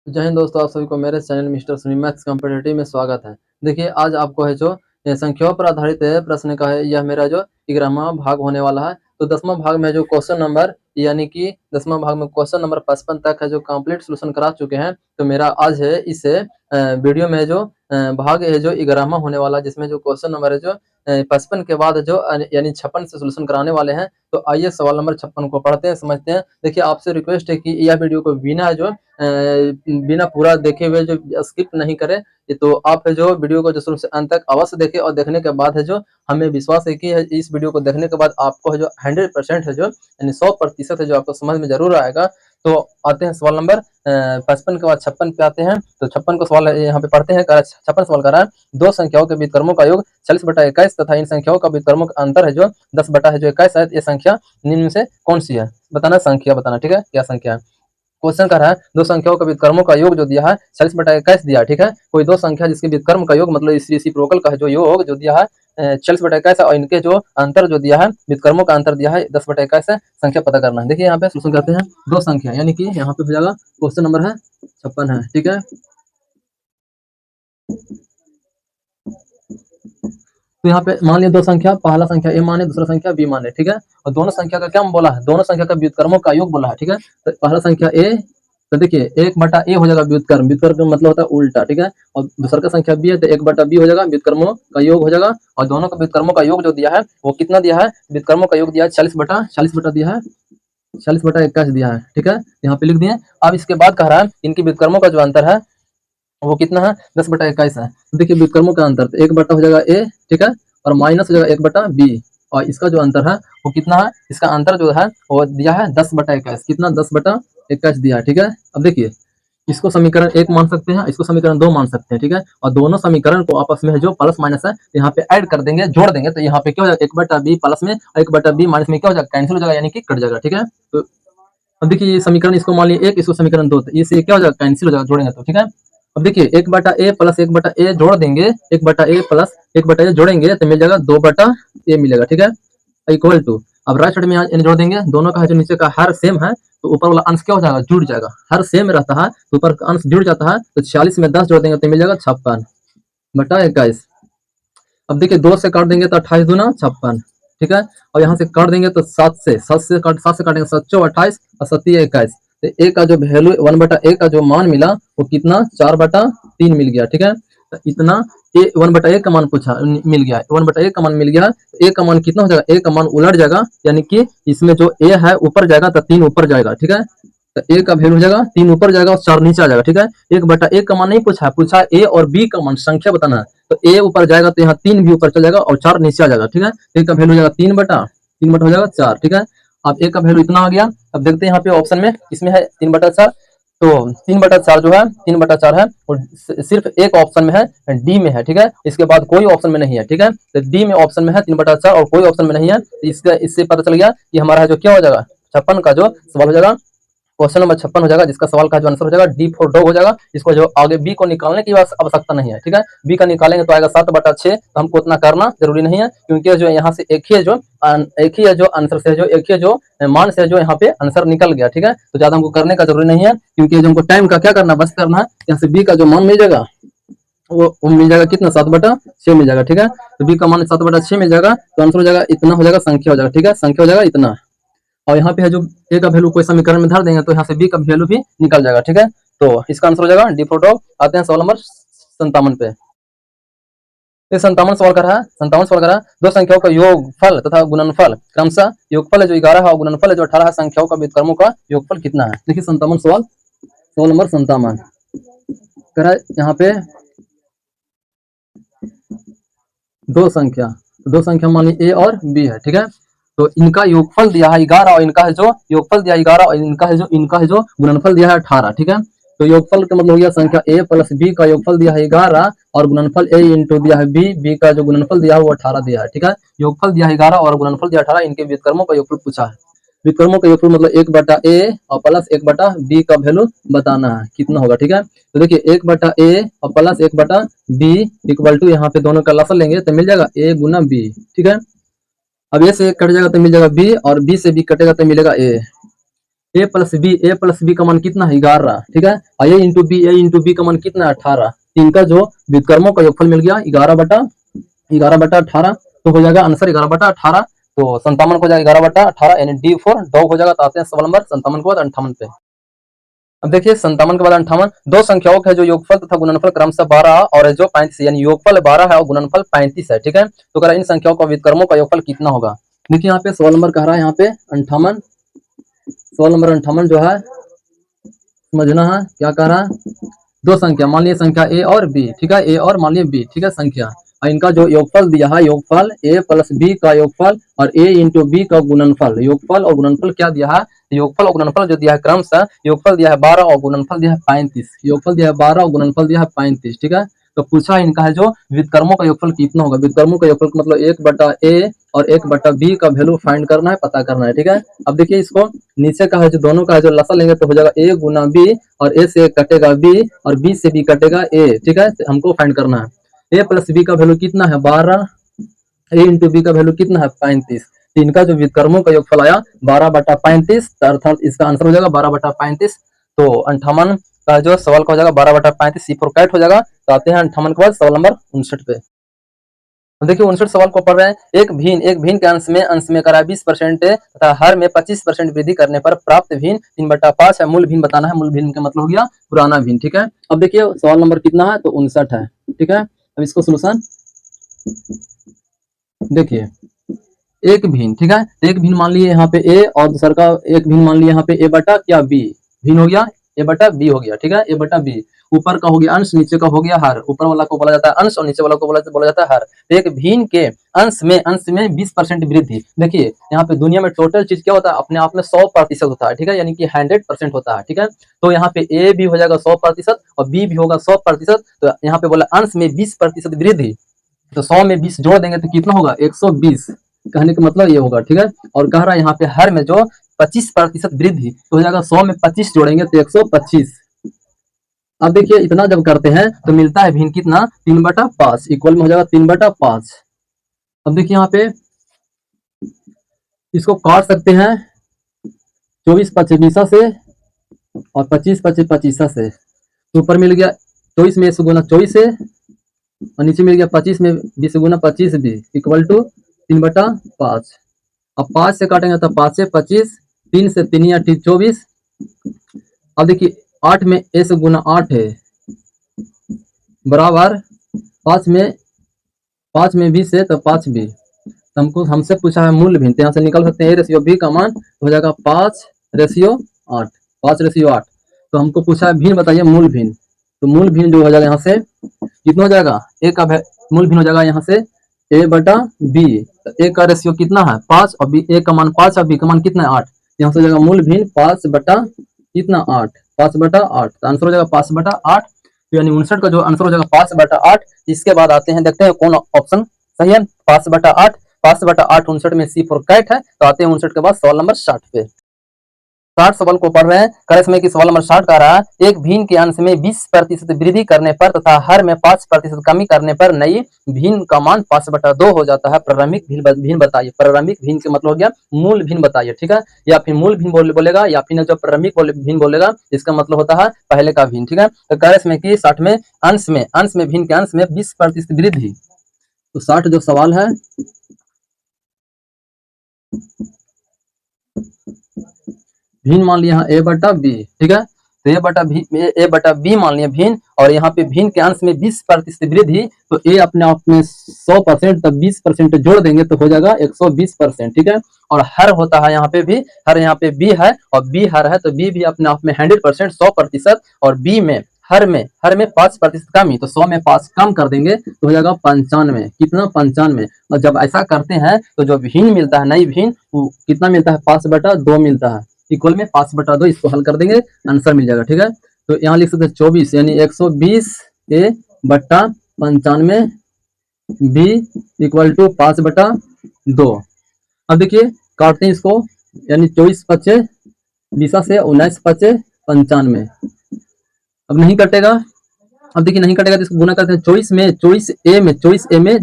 जय हिंद दोस्तों, आप सभी को मेरे चैनल मिस्टर सुनी मैथ्स कॉम्पिटिटिव में स्वागत है। देखिए, आज आपको है जो संख्याओं पर आधारित प्रश्न का है, यह मेरा जो 11वां भाग होने वाला है। तो 10वां भाग में जो क्वेश्चन नंबर यानी कि 10वां भाग में क्वेश्चन नंबर 55 तक है जो कंप्लीट सॉल्यूशन करा चुके हैं। तो मेरा आज है इस वीडियो में जो भाग है जो 11वां होने वाला है, जिसमें जो क्वेश्चन नंबर है जो 55 के बाद जो यानी 56 से सॉल्यूशन कराने वाले हैं। तो आइए सवाल नंबर 56 को पढ़ते हैं, समझते हैं। देखिए, आपसे रिक्वेस्ट है कि यह वीडियो को बिना पूरा देखे हुए जो स्किप नहीं करें। तो आप है जो वीडियो को जो शुरू से अंत तक अवश्य देखें, और देखने के बाद है जो हमें विश्वास है कि इस वीडियो को देखने के बाद आपको है जो 100% है जो यानी 100% है जो आपको समझ में जरूर आएगा। तो आते हैं सवाल नंबर 55 के बाद 56 पे आते हैं। तो 56 को सवाल यहाँ पे पढ़ते हैं। 56 सवाल कर रहा है, दो संख्याओं के व्युत्क्रमों का योग 40/21 तथा इन संख्याओं का व्युत्क्रमों का अंतर है जो 10/21 है। ये संख्या निम्न में से कौन सी है? बताना, संख्या बताना। ठीक है, क्या संख्या है? क्वेश्चन कर रहा है, दो संख्याओं का व्युत्क्रमों का योग जो दिया है 40/21 दिया है। ठीक है, कोई दो संख्या जिसके व्युत्क्रम का योग मतलब इस रेसिप्रोकल का जो योग जो दिया है 40/21 और इनके जो अंतर जो दिया है व्युत्क्रमों का अंतर दिया है 10/21 है। संख्या पता करना है। देखिए, यहाँ पे सॉल्यूशन करते हैं। दो संख्या यानी कि यहाँ पे हो जाएगा क्वेश्चन नंबर है 56 है। ठीक है, तो यहाँ पे मान लिया दो संख्या, पहला संख्या ए माने, दूसरा संख्या बी माने। ठीक है, और दोनों संख्या का क्या बोला है? दोनों संख्या का व्युत्क्रमों का योग बोला है। ठीक है, तो पहला संख्या ए, तो देखिए 1/a हो जाएगा व्युत्क्रम। व्युत्क्रम का मतलब होता है उल्टा। ठीक है, और दूसरा का संख्या बी है तो 1/b हो जाएगा, व्युत्क्रमों का योग हो जाएगा। और दोनों का व्युत्क्रमों का योग जो दिया है वो कितना दिया है? व्युत्क्रमों का योग दिया है 40/40 दिया है, 40/21 दिया है। ठीक है, यहाँ पे लिख दिए। अब इसके बाद कह रहा है इनके व्युत्क्रमों का जो अंतर है वो कितना है? 10/21 है। देखिए व्युत्क्रमों का अंतर, तो 1 बटा हो जाएगा ए, ठीक है, और माइनस हो जाएगा 1/b। और इसका जो अंतर है वो कितना है? इसका अंतर जो है वो दिया है 10/21। कितना? 10/21 दिया है। ठीक है, अब देखिए इसको समीकरण एक मान सकते हैं, इसको समीकरण दो मान सकते हैं। ठीक है, और दोनों समीकरण को आपस में जो प्लस माइनस है यहाँ पे ऐड कर देंगे, जोड़ देंगे। तो यहाँ पे क्या हो जाएगा? 1/b प्लस में 1/b माइनस में क्या हो जाएगा? कैंसिल हो जाएगा, यानी कि कट जाएगा। ठीक है, तो अब देखिए ये समीकरण, इसको मान लिया एक, इसको समीकरण दो, तो इससे क्या हो जाएगा? कैंसिल हो जाएगा, जोड़ेंगे तो। ठीक है, अब देखिए 1/a प्लस 1/a जोड़ देंगे, 1/a प्लस 1/a जोड़ेंगे तो मिल जाएगा 2/a मिलेगा। ठीक है, इक्वल टू, अब राइट साइड में यहाँ जोड़ देंगे, दोनों का है जो नीचे का हर सेम है तो ऊपर वाला अंश क्या हो जाएगा? जुड़ जाएगा। हर सेम रहता है तो ऊपर का अंश जुड़ जाता है। तो 46 में 10 जोड़ देंगे तो मिल जाएगा 56/21। अब देखिए 2 से काट देंगे तो 28 दूना 56। ठीक है, और यहाँ से काट देंगे तो 7 से काटेंगे 7 चौ 28 और 7 21। तो ए का जो वैल्यू 1/a का जो मान मिला वो कितना? 4/3 मिल गया। ठीक है, तो इतना ए 1/a का मान पूछा, मिल गया 1/a का मान मिल गया। ए का मान कितना हो जाएगा? ए का मान उलट जाएगा, यानी कि इसमें जो ए है ऊपर जाएगा तो 3 ऊपर जाएगा। ठीक है, तो ए का वैल्यू हो जाएगा 3 ऊपर जाएगा और 4 नीचे आ जाएगा। ठीक है, 1/a का मान नहीं पूछा, पूछा ए और बी का मान, संख्या बताना है। तो ए ऊपर जाएगा तो यहाँ 3 भी ऊपर चल जाएगा और 4 नीचे आ जाएगा। ठीक है, ए का वैल्यू हो जाएगा 3/3 हो जाएगा 4। ठीक है, अब ए का वैल्यू इतना आ गया। अब देखते हैं यहाँ पे ऑप्शन में इसमें है 3/4। तो 3/4 जो है 3/4 है और सिर्फ एक ऑप्शन में है, डी में है। ठीक है, इसके बाद कोई ऑप्शन में नहीं है। ठीक है, तो डी में ऑप्शन में है 3/4 और कोई ऑप्शन में नहीं है। इससे पता चल गया कि हमारा जो क्या हो जाएगा 56 का जो सवाल हो जाएगा, क्वेश्चन नंबर 56 हो जाएगा, जिसका सवाल का जो आंसर हो जाएगा डी फॉर डॉग हो जाएगा। इसको जो आगे बी को निकालने की आवश्यकता नहीं है। ठीक है, बी का निकालेंगे तो आएगा 7/6। तो हमको उतना करना जरूरी नहीं है, क्योंकि जो यहाँ से एक ही है जो आंसर से जो एक ही जो मान से जो यहाँ पे आंसर निकल गया। ठीक है, तो ज्यादा हमको करने का जरूरी नहीं है, क्योंकि जो हमको टाइम का क्या करना, बस करना है। यहाँ से बी का जो मान मिल जाएगा वो मिल जाएगा कितना? 7/6 मिल जाएगा। ठीक है, तो बी का मान 7/6 मिल जाएगा, तो आंसर हो जाएगा इतना, हो जाएगा संख्या हो जाएगा। ठीक है, संख्या हो जाएगा इतना। और यहाँ पे है जो ए का वैल्यू कोई समीकरण में धर देंगे तो यहाँ से बी का वैल्यू भी निकल जाएगा। ठीक है, तो इसका आंसर हो जाएगा डी फॉर डॉग। आते हैं सवाल नंबर 57 पे। ये 57 सवाल कर रहा है, 57 सवाल कर रहा है, दो संख्याओं का योगफल तथा गुणनफल क्रमशः, योगफल है जो 11 है और गुणनफल है जो 18 है, संख्याओं का व्युत्क्रमों का योगफल कितना है? देखिए 57 सवाल, सवाल नंबर 57 कह रहा है यहाँ पे दो संख्या मान ली ए और बी है। ठीक है, तो इनका योगफल दिया है 11 और इनका है जो योगफल दिया है 11 और इनका है जो गुणनफल दिया है 18। ठीक है, तो योगफल का मतलब हो गया संख्या ए प्लस बी का योगफल दिया है 11 और गुणनफल ए इंटू दिया है बी, बी का जो गुणनफल दिया है वो 18 दिया है। ठीक है, योगफल दिया है 11 और गुणनफल दिया 18, इनके व्युत्क्रमों का योगफल पूछा है। व्युत्क्रमों का योगफल मतलब 1/a और प्लस 1/b का वैल्यू बताना है कितना होगा। ठीक है, तो देखिए 1/a और प्लस 1/b इक्वल टू, यहाँ पे दोनों का लसन लेंगे तो मिल जाएगा a गुना b। ठीक है, अब ए से कट जाएगा तो मिल जाएगा b और b से b कटेगा तो मिलेगा a। ए प्लस बी का मान कितना है 11, ठीक है। और ए इंटू बी का मान कितना है 18। इनका जो व्युत्क्रमों का योगफल मिल गया 11/18, तो हो जाएगा आंसर 11/18। तो 57 को हो जाएगा 11/18 यानी D4 डॉग हो जाएगा। तो आते हैं सवाल नंबर 57 के बाद 58 पे। अब देखिए 57 के बाद 58, दो संख्याओं का जो योगफल तथा गुणनफल क्रमशः 12 और जो 35 यानी योगफल 12 है और गुणनफल 35 है, ठीक है। तो अगर इन संख्याओं का व्युत्क्रमों का योगफल कितना होगा। देखिए यहाँ पे सवाल नंबर कह रहा है यहाँ पे 58, सवाल नंबर 58 जो है समझना है क्या कह रहा है। दो संख्या मान लीजिए संख्या ए और बी, ठीक है, ए और मान लीजिए बी, ठीक है, संख्या, और इनका जो योगफल दिया है, योगफल ए प्लस बी का योगफल और ए इंटू बी का गुणनफल, योगफल और गुणनफल क्या दिया है, योगफल और गुणनफल जो दिया है क्रमशः, योगफल दिया है 12 और गुणनफल दिया है 35, योगफल दिया है 12 और गुणनफल दिया है 35, ठीक है। तो पूछा इनका है जो व्युत्क्रमों का योगफल कितना होगा। व्युत्क्रमों का योगफल मतलब 1/a और 1/b का वैल्यू फाइंड करना है, पता करना है, ठीक है। अब देखिए इसको नीचे का है जो दोनों का है जो लसा लेंगे तो हो जाएगा a गुना b, और a से कटेगा b और b से b कटेगा a, ठीक है। हमको फाइंड करना है a प्लस b का वैल्यू कितना है 12, a इंटू बी का वैल्यू कितना है 35। तो इनका जो व्युत्क्रमों का योगफल आया 12/35, अर्थात इसका आंसर हो जाएगा 12/35। तो 58 का जो सवाल का हो जाएगा 12/35, C4 कैट हो जाएगा। तो आते हैं 58 के बाद सवाल नंबर 59 पे। तो देखिए 59 सवाल को पढ़ रहे हैं। एक भिन्न के अंश में करा 20% तथा हर में 25% वृद्धि करने पर प्राप्त भिन्न 3/5 है। मूल भिन्न बताना है। मूल भिन्न का मतलब हो गया पुराना भिन्न, ठीक है। अब देखिए सवाल नंबर कितना है तो 59 है, ठीक है। अब इसको सोल्यूशन देखिए, एक भिन्न, ठीक है, एक भिन्न मान लिए यहाँ पे ए और दूसरा का एक भिन्न मान लिए यहाँ पे ए बटा क्या बी, भिन्न हो गया ए बटा बी हो गया, ठीक है, ए बटा बी। ऊपर का हो गया अंश, नीचे का हो गया हर। ऊपर वाला को बोला जाता है अंश और नीचे वाला को बोला जाता है हर। एक भिन्न के अंश में 20% वृद्धि। देखिए यहाँ पे दुनिया में टोटल चीज क्या होता है, अपने आप में 100% होता है, ठीक है, यानी कि 100% होता है, ठीक है। तो यहाँ पे ए भी हो जाएगा 100% और बी भी होगा 100%। तो यहाँ पे बोला अंश में 20% वृद्धि, तो 100 में 20 जोड़ देंगे तो कितना होगा 120। कहने का मतलब ये होगा, ठीक है। और कह रहा है यहाँ पे हर में जो 25% वृद्धि, तो हो जाएगा 100 में 25 जोड़ेंगे तो 125। अब देखिए इतना जब करते हैं तो मिलता है भिन्न कितना 3/5, इक्वल में हो जाएगा 3/5। अब देखिए यहाँ पे इसको काट सकते हैं 24/5 से और 25/5 से। तो ऊपर मिल गया 24 में से गुना 24 से और नीचे मिल गया 25 में 20 गुना 25 भी इक्वल टू 3/5। अब 5 से काटेंगे तो 5 से 25, 3 से 3 या 24। अब देखिए 8 में ए से गुना 8 है बराबर 5 में 20 है तो 5 भी। हमको हमसे पूछा है मूल भिन्न, यहाँ से निकल सकते हैं ए रेशियो बी का मान हो जाएगा 5:8, 5:8। तो हमको पूछा है भिन्न बताइए मूल भिन्न। तो मूल भिन्न जो हो जाएगा यहाँ से कितना हो जाएगा, ए का मूल भिन्न हो जाएगा यहाँ से ए बटा बी। तो ए का रेशियो कितना है 5 और बी, ए का मान 5 और बी का मान कितना है 8। यहाँ से हो जाएगा मूल भिन्न 5 बटा कितना 8, 5/8। तो आंसर हो जाएगा 5/8। तो यानी 59 का जो आंसर हो जाएगा 5/8। इसके बाद आते हैं देखते हैं कौन ऑप्शन सही है। 5/8, 5/8 59 में C4 कैट है। तो आते हैं 59 के बाद सवाल नंबर 60 पे। 60 सवाल को पढ़ रहे हैं। करे समय की सवाल नंबर 60 का रहा है। एक भिन्न के अंश में 20% वृद्धि करने पर तथा हर में 5% कमी करने पर नई भिन्न का मान 5/2 हो जाता है। प्रारंभिक भिन्न बताइए। प्रारंभिक भिन्न का मतलब हो गया मूल भिन्न बताइए, ठीक है। या फिर मूल भिन्न बोलेगा या फिर जो प्रारंभिक भिन्न बोलेगा इसका मतलब होता है पहले का भिन्न, ठीक है। तो करे समय की 60 में अंश में भिन्न के अंश में 20% वृद्धि। तो 60 जो सवाल है भिन्न मान लिया ए बटा बी, ठीक है। तो ए बटा बी मान लिया भिन्न, और यहाँ पे भिन्न के अंश में 20% वृद्धि। तो ए अपने आप में 100%, तब 20% जोड़ देंगे तो हो जाएगा 120%, ठीक है। और हर होता है यहाँ पे भी, हर यहाँ पे बी है और बी हर है, तो बी भी अपने आप में 100%, 100%। और बी में हर में 5% कमी, तो 100 में 5 कम कर देंगे तो हो जाएगा 95। कितना 95। और जब ऐसा करते हैं तो जो भिन्न मिलता है नई भिन्न वो कितना मिलता है 5/2 मिलता है, इक्वल में 5/2। इसको हल कर देंगे आंसर मिल जाएगा, ठीक है। तो यहाँ लिख सकते हैं 24 यानी 120 ए बट्टा 95 बी इक्वल टू 5/2। अब देखिए काटते हैं इसको, यानी 24×5 20 से 19×5 95। अब नहीं कटेगा। अब देखिए नहीं कटेगा तो इसको गुना करते हैं 24 ए में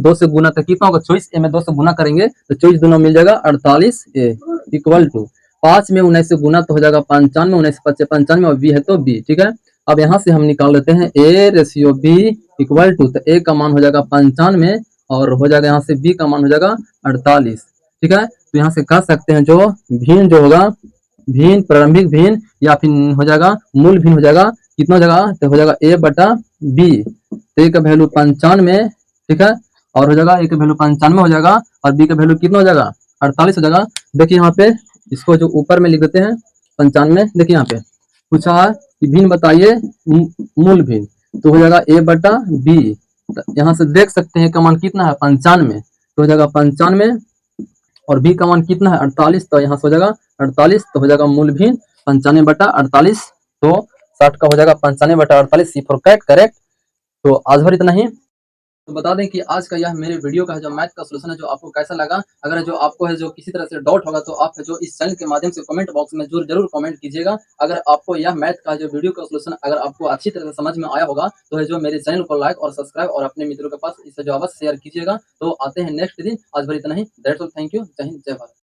2 से गुना कर कितना होगा, 24 ए में 2 से गुना करेंगे तो 24 दोनों मिल जाएगा 48 ए इक्वल टू 5 में 19 से गुना तो हो जाएगा 95, 19 5 95 और बी है तो बी, ठीक है। अब यहाँ से हम निकाल लेते हैं A ratio B equal to, तो ए का मान हो जाएगा 95 और हो जाएगा यहाँ से बी का मान हो जाएगा 48, ठीक है। तो यहाँ से कह सकते हैं जो भिन्न जो होगा, भिन्न प्रारंभिक भिन्न या फिर हो जाएगा मूल भिन्न हो जाएगा कितना हो जाएगा, तो हो जाएगा ए बटा बी। तो ए का वैल्यू 95, ठीक है, और हो जाएगा ए का वैल्यू 95 हो जाएगा और बी का वैल्यू कितना हो जाएगा 48 हो जाएगा। देखिए यहाँ पे इसको जो ऊपर में लिख देते हैं 95, देखिए यहाँ पे पूछा है कि भिन्न बताइए मूल भिन्न, तो हो जाएगा ए बटा बी। यहाँ से देख सकते हैं का मान कितना है 95, तो हो जाएगा 95 और बी का मान कितना है 48, तो यहाँ से हो जाएगा 48, तो हो जाएगा मूल भिन्न 95 बटा 48, तो 60 का हो जाएगा 95 बटा 48, सी फॉर करेक्ट। तो आज भर इतना ही। तो बता दें कि आज का यह मेरे वीडियो का जो मैथ का सलूशन है जो आपको कैसा लगा। अगर जो आपको है जो किसी तरह से डाउट होगा तो आप जो इस चैनल के माध्यम से कमेंट बॉक्स में जरूर कमेंट कीजिएगा। अगर आपको यह मैथ का जो वीडियो का सलूशन अगर आपको अच्छी तरह से समझ में आया होगा तो है जो मेरे चैनल को लाइक और सब्सक्राइब और अपने मित्रों के पास इसे जो अवश्य शेयर कीजिएगा। तो आते हैं नेक्स्ट दिन, आज भर इतना ही। दैट्स ऑल, थैंक यू, जय हिंद, जय भारत।